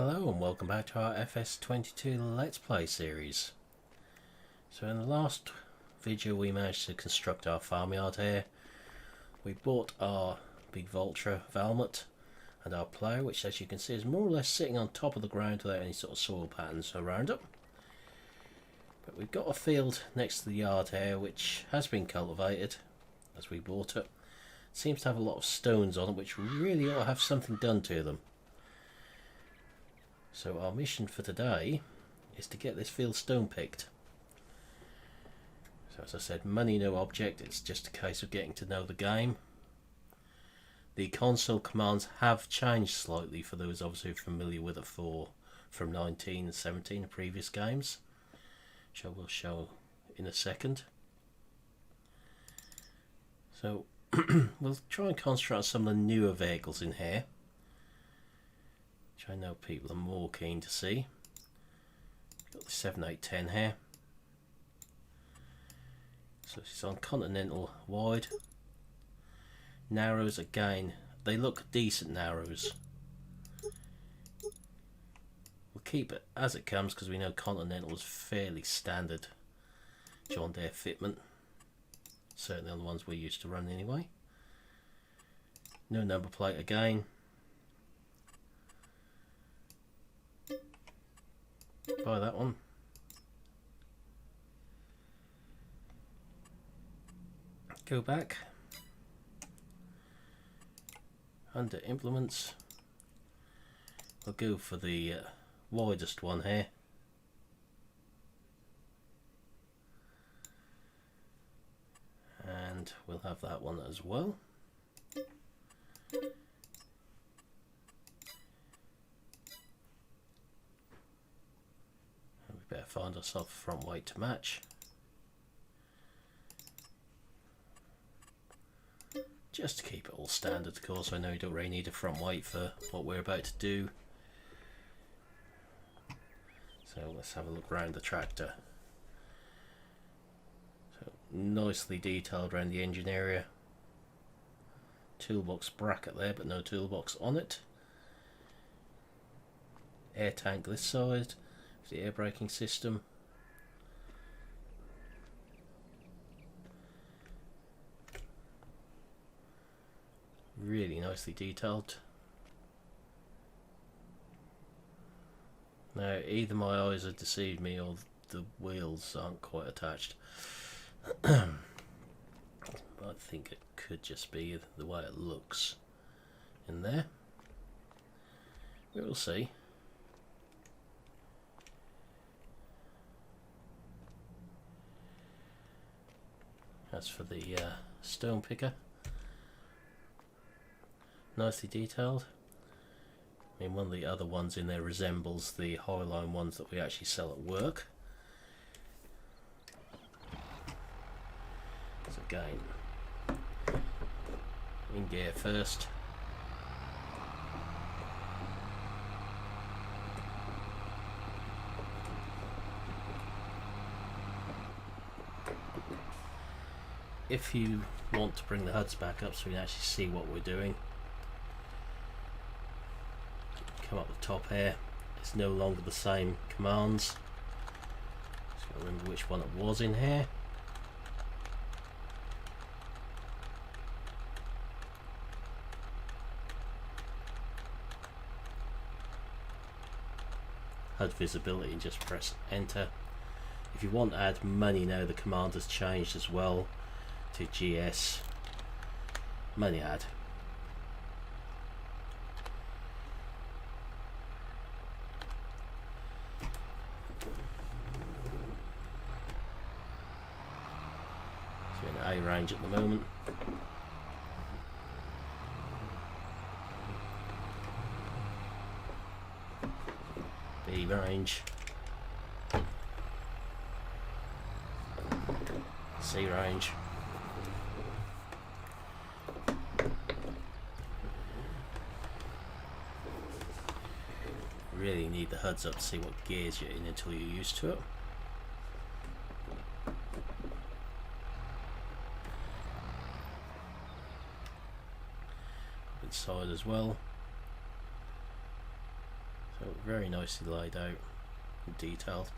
Hello and welcome back to our FS22 Let's Play series. So in the last video we managed to construct our farmyard here. We bought our big Vultra Valmet and our plough, which as you can see is more or less sitting on top of the ground without any sort of soil patterns around it. But we've got a field next to the yard here which has been cultivated as we bought it. It seems to have a lot of stones on it which really ought to have something done to them. So our mission for today is to get this field stone picked. So as I said, money no object, it's just a case of getting to know the game. The console commands have changed slightly for those obviously familiar with it from 19 and 17 previous games, which I will show in a second. So we'll try and concentrate on some of the newer vehicles in here, which I know people are more keen to see. Got the 7810 here. So it's on Continental wide. Narrows again, they look decent narrows. We'll keep it as it comes because we know Continental is fairly standard John Deere fitment. Certainly on the ones we're used to run anyway. No number plate again. Buy that one. Go back. Under implements, we'll go for the widest one here. And we'll have that one as well. Better find ourselves a front weight to match. Just to keep it all standard, of course. I know you don't really need a front weight for what we're about to do. So let's have a look around the tractor. So nicely detailed around the engine area. Toolbox bracket there, but no toolbox on it. Air tank this side. The air braking system. Really nicely detailed. Now either my eyes have deceived me or the wheels aren't quite attached. But I think it could just be the way it looks in there. We will see. As for the stone picker, nicely detailed. I mean, one of the other ones in there resembles the Highline ones that we actually sell at work. So again, in gear first. If you want to bring the HUDs back up so we can actually see what we're doing, come up the top here. It's no longer the same commands. Just got to remember which one it was in here. HUD visibility, and just press enter. If you want to add money now, the command has changed as well to GS money add. So in A range at the moment. B range. C range. Really need the HUDs up to see what gears you're in until you're used to it. Inside as well. So very nicely laid out and detailed.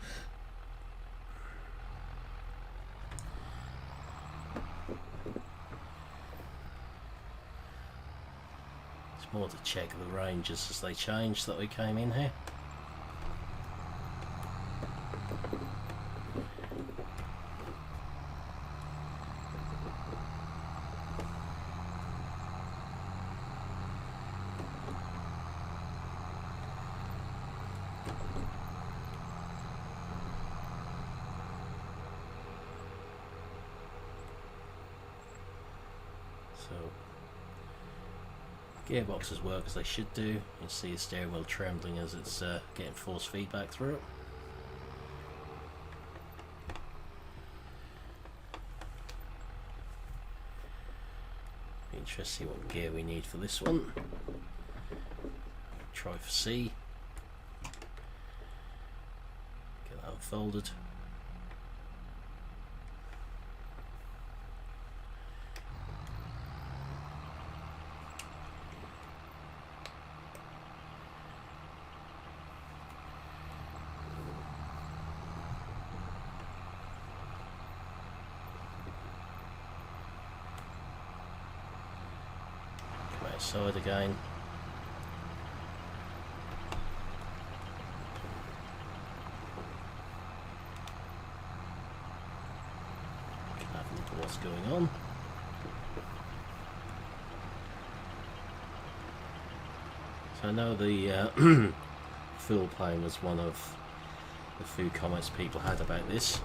It's more to check the ranges as they change that we came in here. So, gearboxes work as they should do. You can see the steering wheel trembling as it's getting force feedback through it. Be interested to see what gear we need for this one. Try for C. Get that unfolded. Side again. Have a look at what's going on. So I know the full plane was one of the few comments people had about this.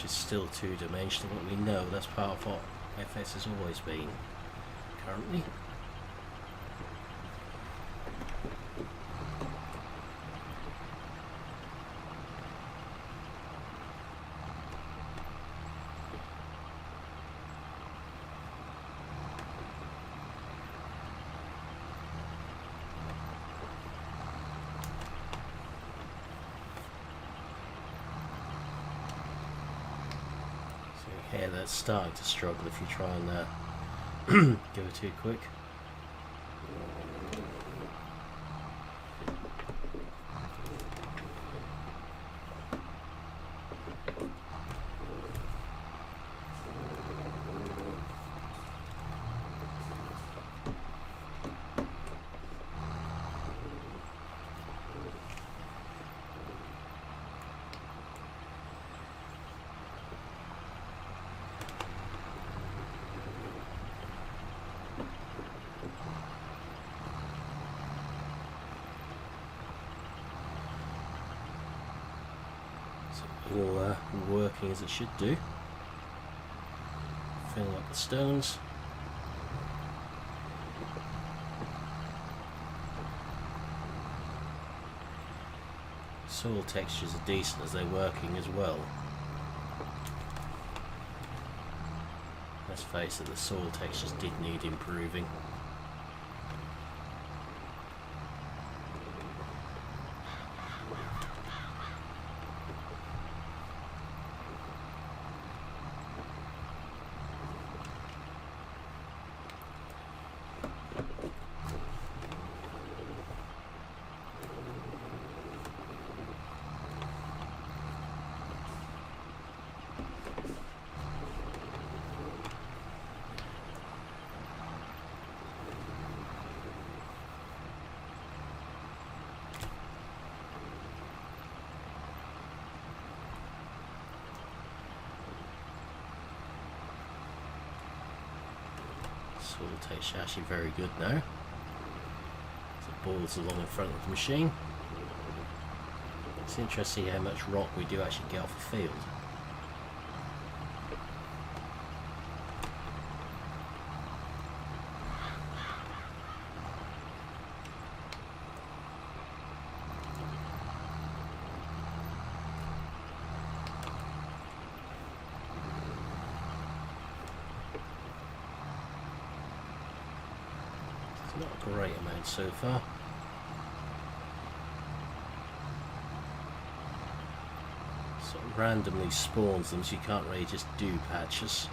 It's still two-dimensional, but we know that's part of what FS has always been currently. Yeah, that's starting to struggle if you try and go too quick. All working as it should do. Filling up the stones. Soil textures are decent as they're working as well. Let's face it, the soil textures did need improving. Soil texture actually very good now. The balls along in front of the machine. It's interesting how much rock we do actually get off the field. Not a great amount so far. Sort of randomly spawns them, so you can't really just do patches.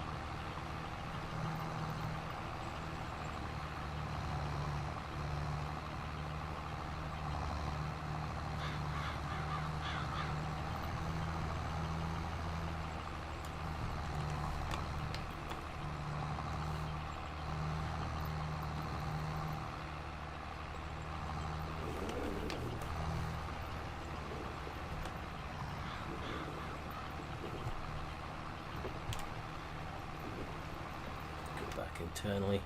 internally.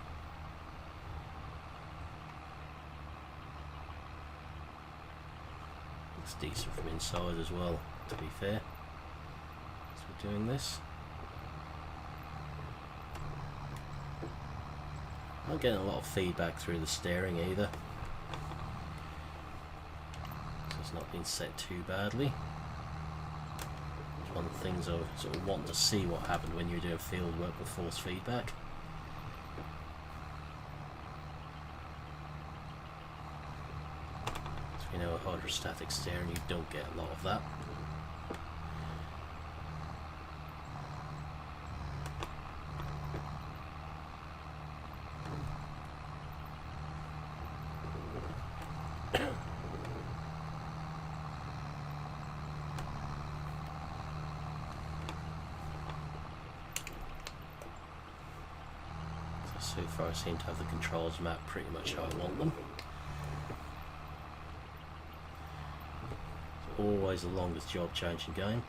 Looks decent from inside as well, to be fair. So we're doing this. I'm not getting a lot of feedback through the steering either. So it's not been set too badly. It's one of the things I sort of want to see what happened when you're doing field work with force feedback. So you know, with hydrostatic steering you don't get a lot of that. So far I seem to have the controls mapped pretty much how I want them. It's always the longest job changing game.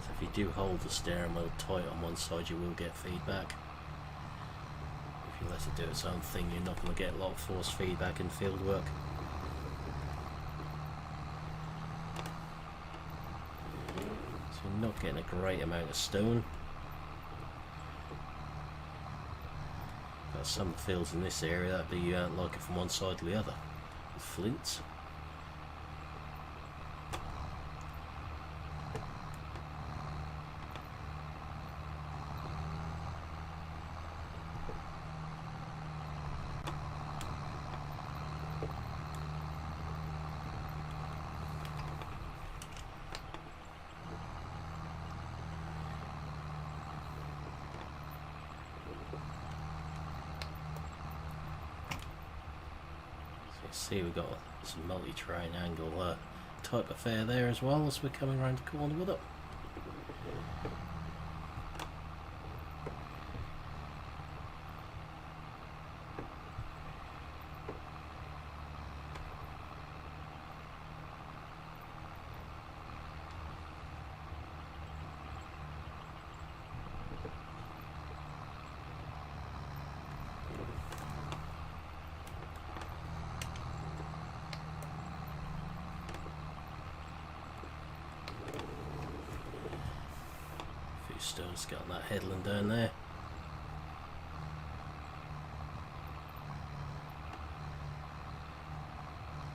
So if you do hold the steering wheel tight on one side, you will get feedback. If you let it do its own thing, you're not going to get a lot of force feedback in field work. So you're not getting a great amount of stone. Got some fields in this area that'd be like it from one side to the other with flints. See, we've got some multi-terrain angle type affair there as well as we're coming around the corner with it. Stones got that headland down there.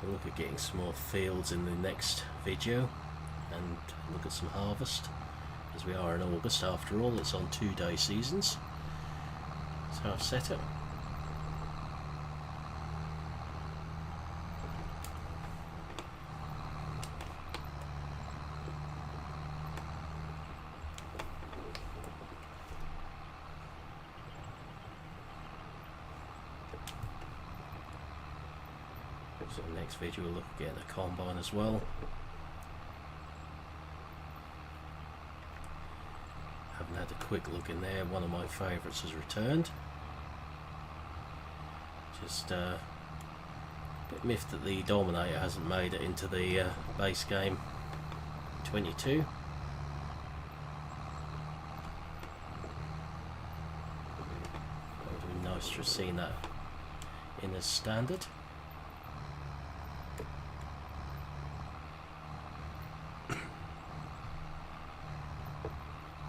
We'll look at getting some more fields in the next video and look at some harvest, as we are in August after all. It's on 2-day seasons, so I've set it. So next video we'll look at getting a combine as well. Haven't had a quick look in there. One of my favourites has returned. Just a bit miffed that the Dominator hasn't made it into the base game 22. It would be nice to have seen that in as standard.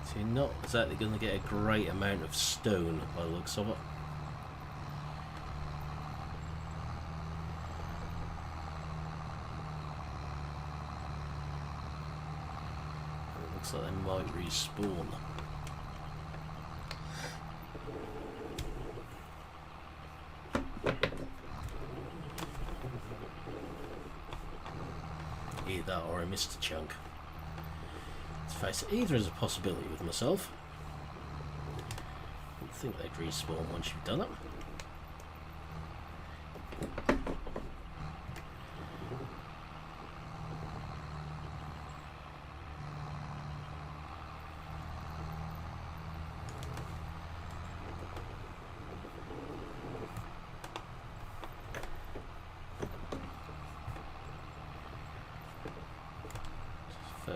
So you're not exactly going to get a great amount of stone by the looks of it. It looks like they might respawn. Either that or I missed a chunk. Face it, either is a possibility with myself. I think they'd respawn once you've done it.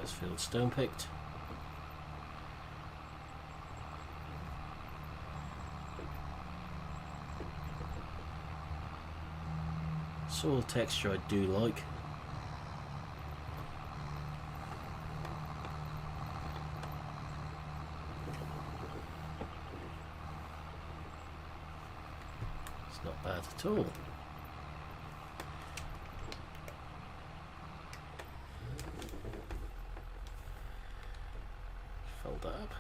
it's field stone picked. Soil texture I do like. It's not bad at all. Fold that up.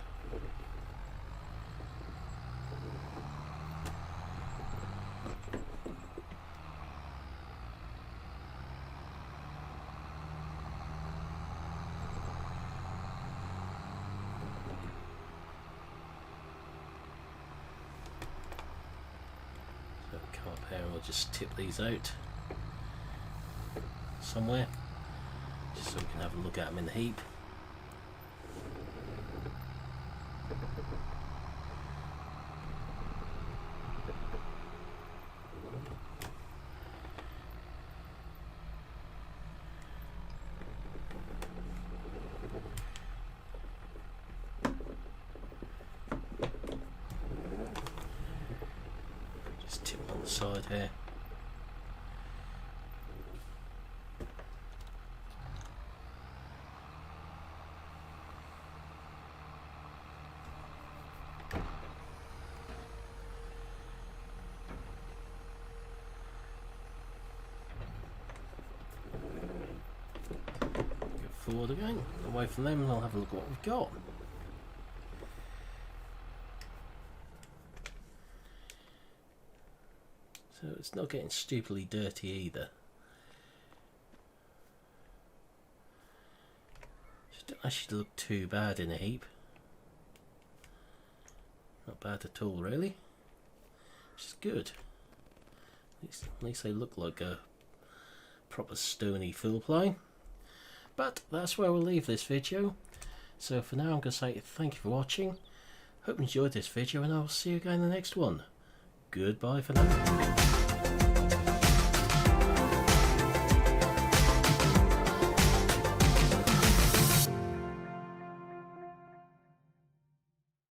We'll just tip these out somewhere just so we can have a look at them in the heap. Side here. Go forward again, away from them, and I'll have a look at what we've got. So it's not getting stupidly dirty either. It doesn't actually look too bad in a heap. Not bad at all really. Which is good. At least they look like a proper stony full plane. But that's where we'll leave this video. So for now I'm going to say thank you for watching. Hope you enjoyed this video and I'll see you again in the next one. Goodbye for now.